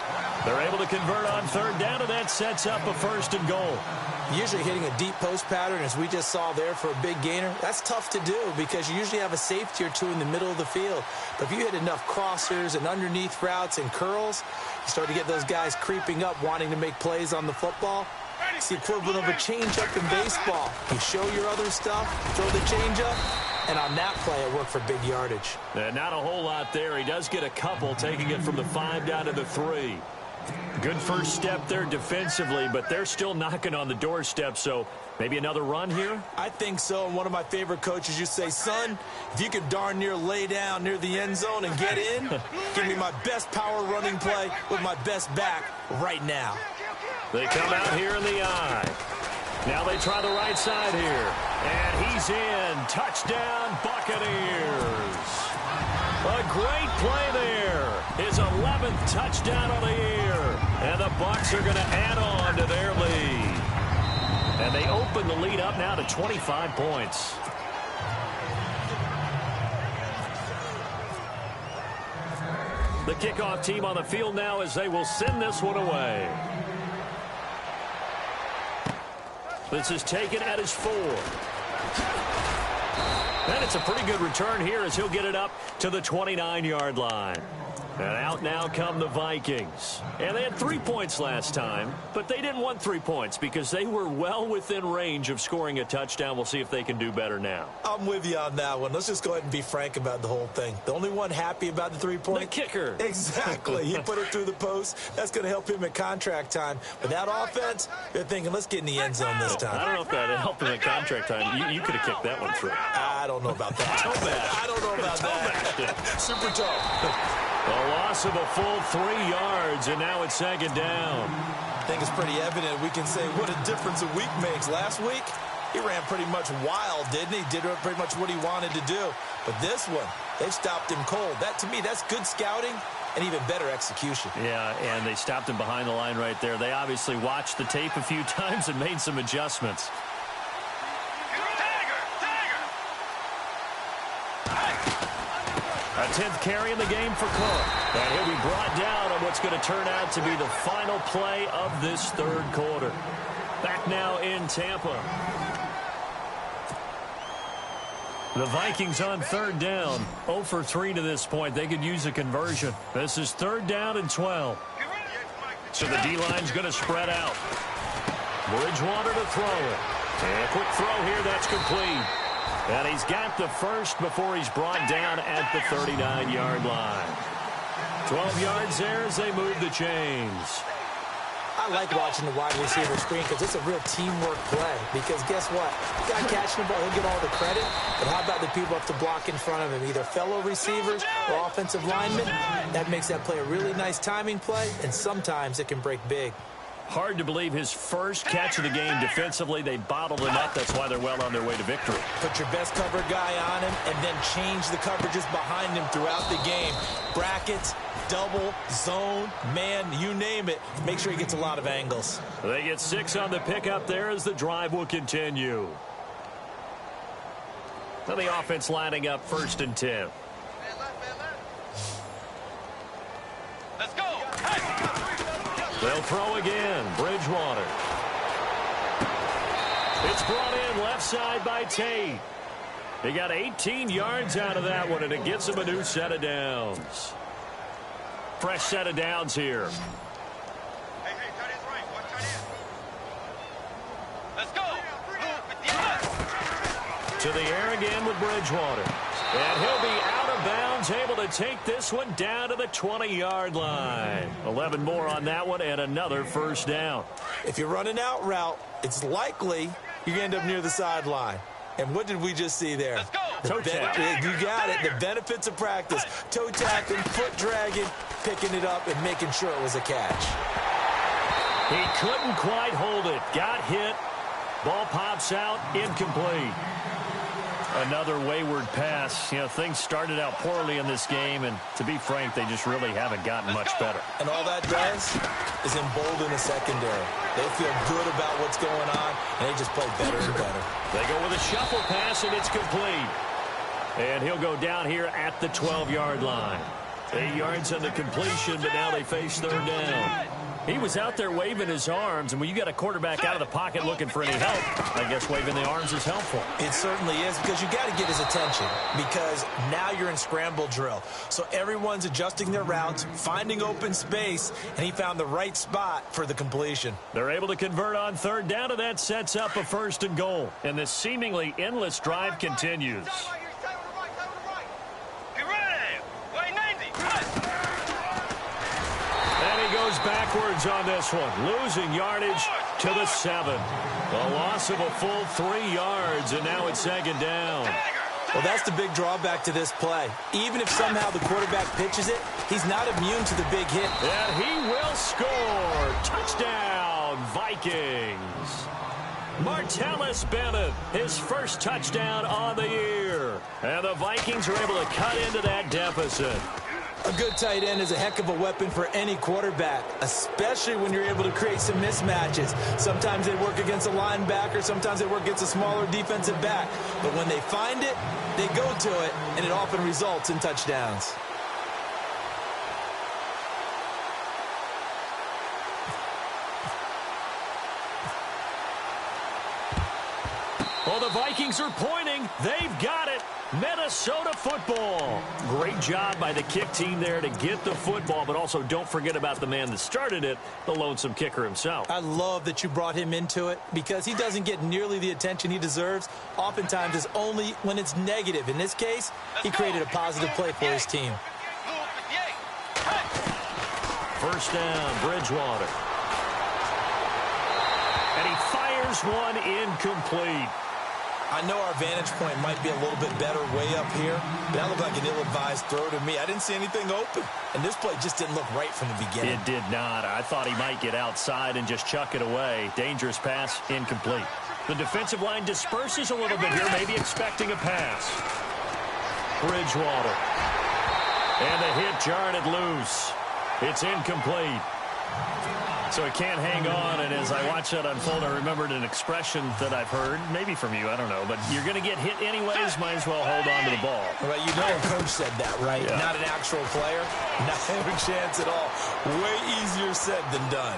They're able to convert on third down, and that sets up a 1st and goal. Usually hitting a deep post pattern, as we just saw there for a big gainer, that's tough to do because you usually have a safety or two in the middle of the field. But if you hit enough crossers and underneath routes and curls, you start to get those guys creeping up, wanting to make plays on the football. It's the equivalent of a change-up in baseball. You show your other stuff, throw the change-up, and on that play, it worked for big yardage. Not a whole lot there. He does get a couple, taking it from the 5 down to the 3. Good first step there defensively, but they're still knocking on the doorstep, so maybe another run here? I think so, and one of my favorite coaches used to say, son, if you could darn near lay down near the end zone and get in, give me my best power running play with my best back right now. They come out here in the I. Now they try the right side here, and he's in. Touchdown, Buccaneers. A great play there. His 11th touchdown of the year. And the Bucs are going to add on to their lead. And they open the lead up now to 25 points. The kickoff team on the field now as they will send this one away. This is taken at his 4. And it's a pretty good return here as he'll get it up to the 29-yard line. And out now come the Vikings. And they had 3 points last time, but they didn't want 3 points because they were well within range of scoring a touchdown. We'll see if they can do better now. I'm with you on that one. Let's just go ahead and be frank about the whole thing. The only one happy about the 3-point? The kicker. Exactly. He put it through the post. That's going to help him at contract time. But that offense, they're thinking, let's get in the end zone this time. I don't know if that helped him at contract time. You could have kicked that one through. I don't know about that. I don't know about that. Super toe. A loss of a full 3 yards, and now it's 2nd down. I think it's pretty evident. We can say what a difference a week makes. Last week, he ran pretty much wild, didn't he? Did pretty much what he wanted to do. But this one, they've stopped him cold. That, to me, that's good scouting and even better execution. Yeah, and they stopped him behind the line right there. They obviously watched the tape a few times and made some adjustments. A 10th carry in the game for Cook. And he'll be brought down on what's going to turn out to be the final play of this 3rd quarter. Back now in Tampa. The Vikings on 3rd down. 0 for 3 to this point. They could use a conversion. This is 3rd down and 12. So the D-line's going to spread out. Bridgewater to throw it. And a quick throw here. That's complete. And he's got the first before he's brought down at the 39-yard line. 12 yards there as they move the chains. I like watching the wide receiver screen because it's a real teamwork play. Because guess what? The guy catching the ball, he'll get all the credit. But how about the people up to block in front of him? Either fellow receivers or offensive linemen. That makes that play a really nice timing play, and sometimes it can break big. Hard to believe his first catch of the game defensively. They bottled him up. That's why they're well on their way to victory. Put your best cover guy on him and then change the coverages behind him throughout the game. Brackets, double, zone, man, you name it. Make sure he gets a lot of angles. They get 6 on the pickup there as the drive will continue. Now the offense lining up 1st and 10. Let's go. They'll throw again. Bridgewater. It's brought in left side by Tate. He got 18 yards out of that one, and it gets him a new set of downs. Fresh set of downs here. Hey, tight end's right. Watch tight end. Let's go. To To the air again with Bridgewater. And he'll be out of of bounds, able to take this one down to the 20-yard line. 11 more on that one and another first down. If you're running out route, it's likely you're going to end up near the sideline. And what did we just see there? Let's go. Toe tap. You got it. The benefits of practice. Toe tapping, foot dragging, picking it up, and making sure it was a catch. He couldn't quite hold it. Got hit. Ball pops out. Incomplete. Another wayward pass. You know, things started out poorly in this game, and to be frank, they just really haven't gotten much better. And all that does is embolden the secondary. They feel good about what's going on, and they just play better and better. They go with a shuffle pass, and it's complete. And he'll go down here at the 12-yard line. 8 yards on the completion, but now they face third down. He was out there waving his arms, and when you got a quarterback out of the pocket looking for any help, I guess waving the arms is helpful. It certainly is, because you got to get his attention, because now you're in scramble drill. So everyone's adjusting their routes, finding open space, and he found the right spot for the completion. They're able to convert on third down, and that sets up a 1st and goal. And this seemingly endless drive continues. Goes backwards on this one, losing yardage to the 7. A loss of a full 3 yards, and now it's 2nd down. Well, that's the big drawback to this play. Even if somehow the quarterback pitches it, he's not immune to the big hit. And he will score. Touchdown, Vikings. Martellus Bennett, his first touchdown on the year. And the Vikings are able to cut into that deficit. A good tight end is a heck of a weapon for any quarterback, especially when you're able to create some mismatches. Sometimes they work against a linebacker, sometimes they work against a smaller defensive back. But when they find it, they go to it, and it often results in touchdowns. Well, the Vikings are pointing. They've got it. Minnesota football. Great job by the kick team there to get the football, but also don't forget about the man that started it, the lonesome kicker himself. I love that you brought him into it, because he doesn't get nearly the attention he deserves. Oftentimes it's only when it's negative. In this case, he created a positive play for his team. First down, Bridgewater. And he fires one incomplete. I know our vantage point might be a little bit better way up here, but that looked like an ill-advised throw to me. I didn't see anything open, and this play just didn't look right from the beginning. It did not. I thought he might get outside and just chuck it away. Dangerous pass, incomplete. The defensive line disperses a little bit here, maybe expecting a pass. Bridgewater. And the hit jarred it loose. It's incomplete. So he can't hang on, and as I watch that unfold, I remembered an expression that I've heard, maybe from you, I don't know, but you're going to get hit anyways, might as well hold on to the ball. Well, you know a coach said that, right? Yeah. Not an actual player. Not a chance at all. Way easier said than done.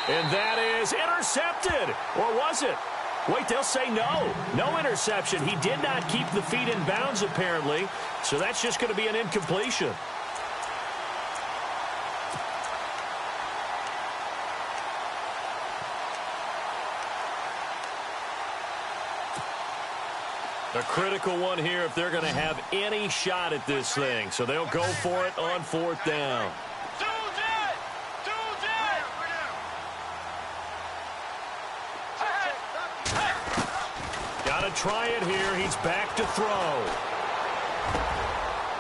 And that is intercepted. Or was it? Wait, they'll say no. No interception. He did not keep the feet in bounds, apparently, so that's just going to be an incompletion. A critical one here if they're going to have any shot at this thing. So they'll go for it on 4th down. Got to try it here. He's back to throw.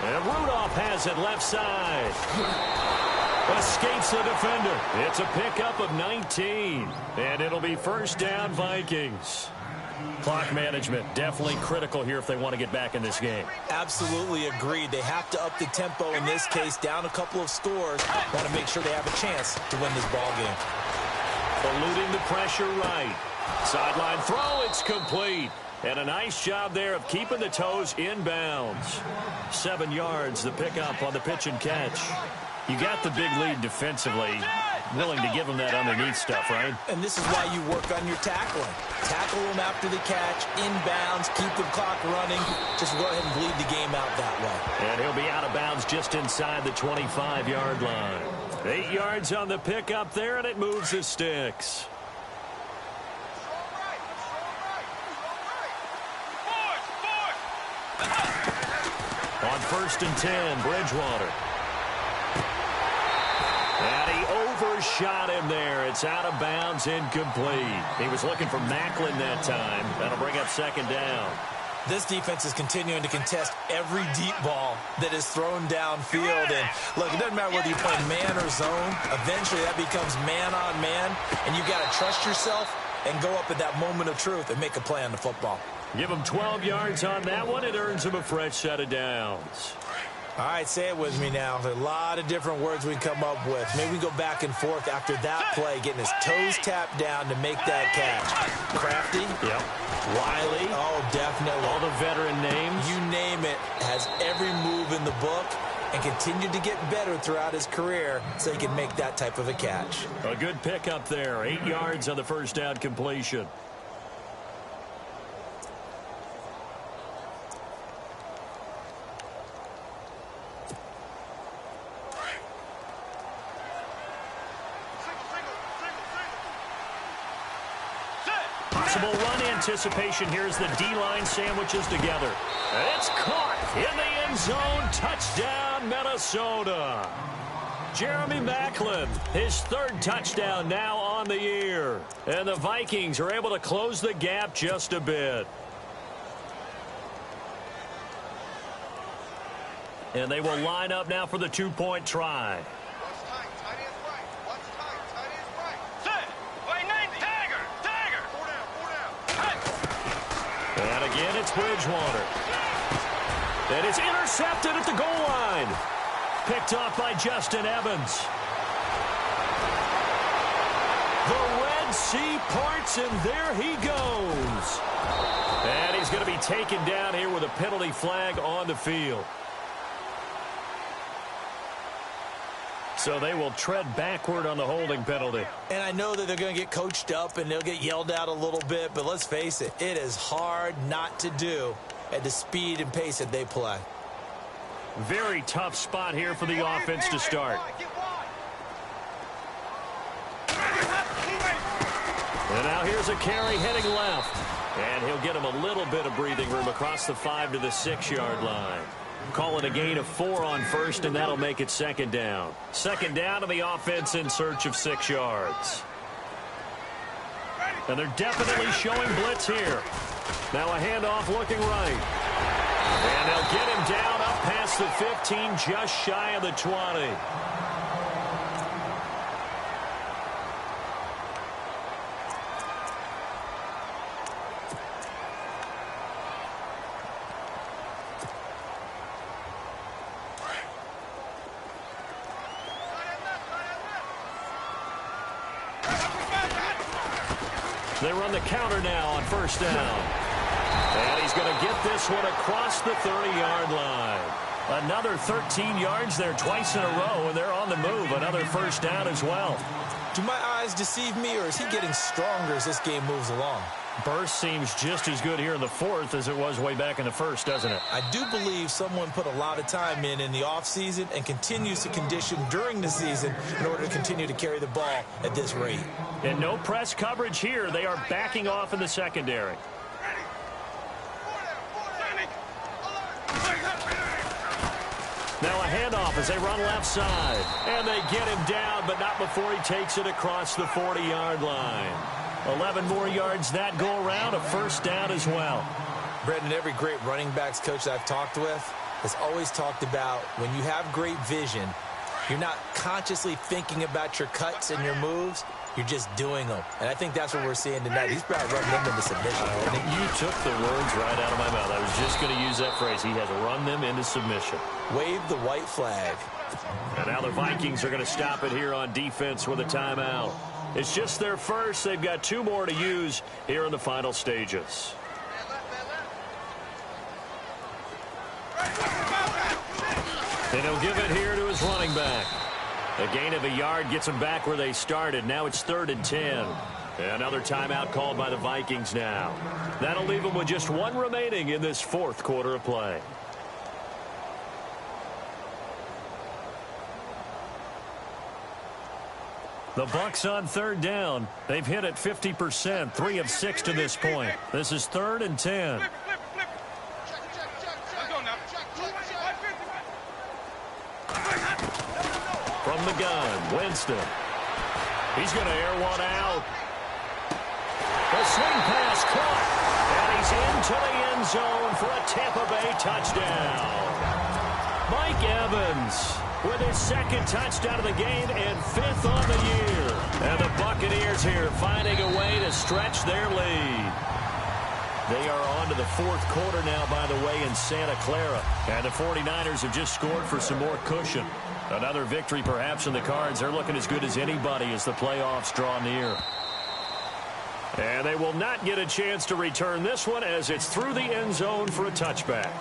And Rudolph has it left side. Escapes the defender. It's a pickup of 19. And it'll be first down, Vikings. Clock management definitely critical here if they want to get back in this game. Absolutely agreed. They have to up the tempo in this case, down a couple of scores. Want to make sure they have a chance to win this ball game. Eluding the pressure right. Sideline throw, it's complete. And a nice job there of keeping the toes inbounds. 7 yards, the pickup on the pitch and catch. You got the big lead defensively. Willing to give them that underneath stuff, right? And this is why you work on your tackling. Tackle them after the catch, inbounds, keep the clock running. Just go ahead and bleed the game out that way. And he'll be out of bounds just inside the 25-yard line. 8 yards on the pickup there, and it moves the sticks. 1st and 10. Bridgewater. And he overshot him there. It's out of bounds, incomplete. He was looking for Macklin that time. That'll bring up 2nd down. This defense is continuing to contest every deep ball that is thrown downfield. And look, it doesn't matter whether you play man or zone. Eventually, that becomes man on man. And you've got to trust yourself and go up at that moment of truth and make a play on the football. Give him 12 yards on that one. It earns him a fresh set of downs. All right, say it with me now. There's a lot of different words we can come up with. Maybe we go back and forth after that play, getting his toes tapped down to make that catch. Crafty. Yep. Wiley. Oh, definitely. All the veteran names. You name it. Has every move in the book and continued to get better throughout his career so he can make that type of a catch. A good pickup there. 8 yards on the 1st down completion. Possible run anticipation. Here's the D-line sandwiches together. And it's caught in the end zone. Touchdown, Minnesota. Jeremy Macklin, his 3rd touchdown now on the year. And the Vikings are able to close the gap just a bit. And they will line up now for the 2-point try. And again, it's Bridgewater. And it's intercepted at the goal line. Picked off by Justin Evans. The Red Sea parts, and there he goes. And he's going to be taken down here with a penalty flag on the field. So they will tread backward on the holding penalty. And I know that they're going to get coached up and they'll get yelled at a little bit, but let's face it, it is hard not to do at the speed and pace that they play. Very tough spot here for the offense to start. And now here's a carry heading left. And he'll get him a little bit of breathing room across the 5 to the 6-yard line. Call it a gain of 4 on 1st, and that'll make it 2nd down. 2nd down to the offense in search of 6 yards. And they're definitely showing blitz here. Now a handoff looking right. And they'll get him down up past the 15, just shy of the 20. They run the counter now on 1st down. And he's going to get this one across the 30-yard line. Another 13 yards there twice in a row, and they're on the move. Another 1st down as well. Do my eyes deceive me, or is he getting stronger as this game moves along? Burst seems just as good here in the 4th as it was way back in the 1st, doesn't it? I do believe someone put a lot of time in the offseason and continues to condition during the season in order to continue to carry the ball at this rate. And no press coverage here. They are backing off in the secondary. Now a handoff as they run left side. And they get him down, but not before he takes it across the 40-yard line. 11 more yards that go around, a 1st down as well. Brendan, every great running backs coach that I've talked with has always talked about when you have great vision, you're not consciously thinking about your cuts and your moves. You're just doing them. And I think that's what we're seeing tonight. He's about to run them into submission. You took the words right out of my mouth. I was just going to use that phrase. He has run them into submission. Wave the white flag. And now the Vikings are going to stop it here on defense with a timeout. It's just their first. They've got 2 more to use here in the final stages. And he'll give it here to his running back. A gain of a yard gets them back where they started. Now it's 3rd and 10. Another timeout called by the Vikings now. That'll leave them with just 1 remaining in this 4th quarter of play. The Bucs on 3rd down. They've hit it 50%, 3 of 6 to this point. This is 3rd and 10. From the gun, Winston. He's going to air one out. The swing pass caught. And he's into the end zone for a Tampa Bay touchdown. Mike Evans with his second touchdown of the game and 5th on the year. And the Buccaneers here finding a way to stretch their lead. They are on to the 4th quarter now, by the way, in Santa Clara. And the 49ers have just scored for some more cushion. Another victory perhaps in the cards. They're looking as good as anybody as the playoffs draw near. And they will not get a chance to return this one as it's through the end zone for a touchback.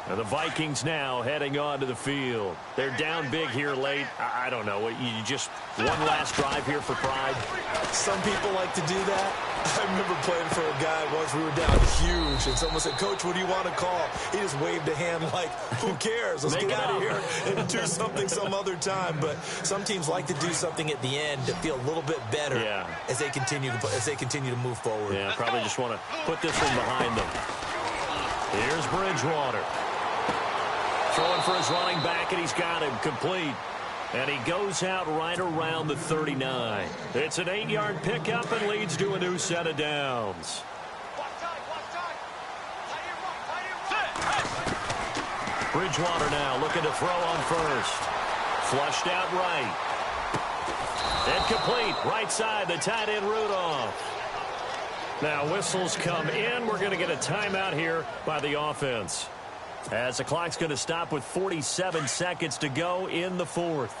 And the Vikings now heading onto the field. They're down big here late. I don't know. You just one last drive here for pride. Some people like to do that. I remember playing for a guy once. We were down huge, and someone said, "Coach, what do you want to call?" He just waved a hand like, "Who cares? Let's get out of here and do something some other time." But some teams like to do something at the end to feel a little bit better as they continue to move forward. Yeah, probably just want to put this one behind them. Here's Bridgewater. Throwing for his running back, and he's got him complete. And he goes out right around the 39. It's an 8-yard pickup and leads to a new set of downs. Bridgewater now looking to throw on first. Flushed out right. Incomplete. Right side, the tight end Rudolph. Now whistles come in. We're going to get a timeout here by the offense, as the clock's going to stop with 47 seconds to go in the 4th.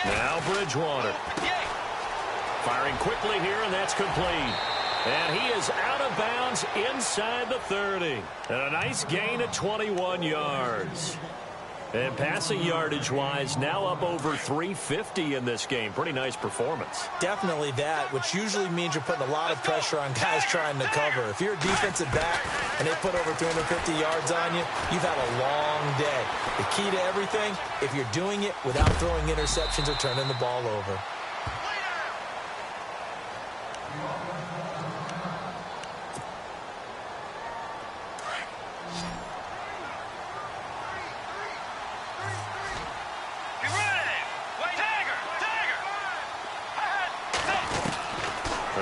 Now Bridgewater. Firing quickly here, and that's complete. And he is out of bounds inside the 30. And a nice gain of 21 yards. And passing yardage-wise, now up over 350 in this game. Pretty nice performance. Definitely that, which usually means you're putting a lot of pressure on guys trying to cover. If you're a defensive back and they put over 350 yards on you, you've had a long day. The key to everything, if you're doing it without throwing interceptions or turning the ball over.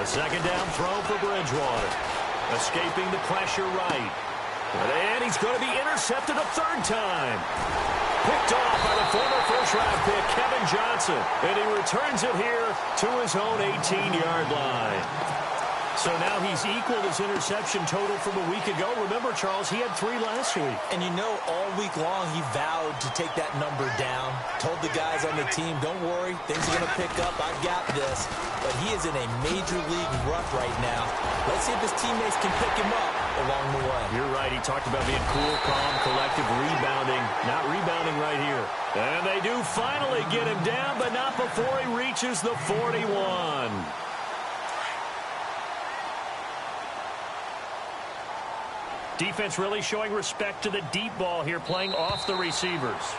Second down throw for Bridgewater. Escaping the pressure right. And he's going to be intercepted a 3rd time. Picked off by the former first-round pick, Kevin Johnson. And he returns it here to his own 18-yard line. So now he's equaled his interception total from a week ago. Remember, Charles, he had 3 last week. And you know, all week long he vowed to take that number down. Told the guys on the team, don't worry, things are going to pick up. I've got this. But he is in a major league rut right now. Let's see if his teammates can pick him up along the way. You're right. He talked about being cool, calm, collective, rebounding. Not rebounding right here. And they do finally get him down, but not before he reaches the 41. Defense really showing respect to the deep ball here, playing off the receivers.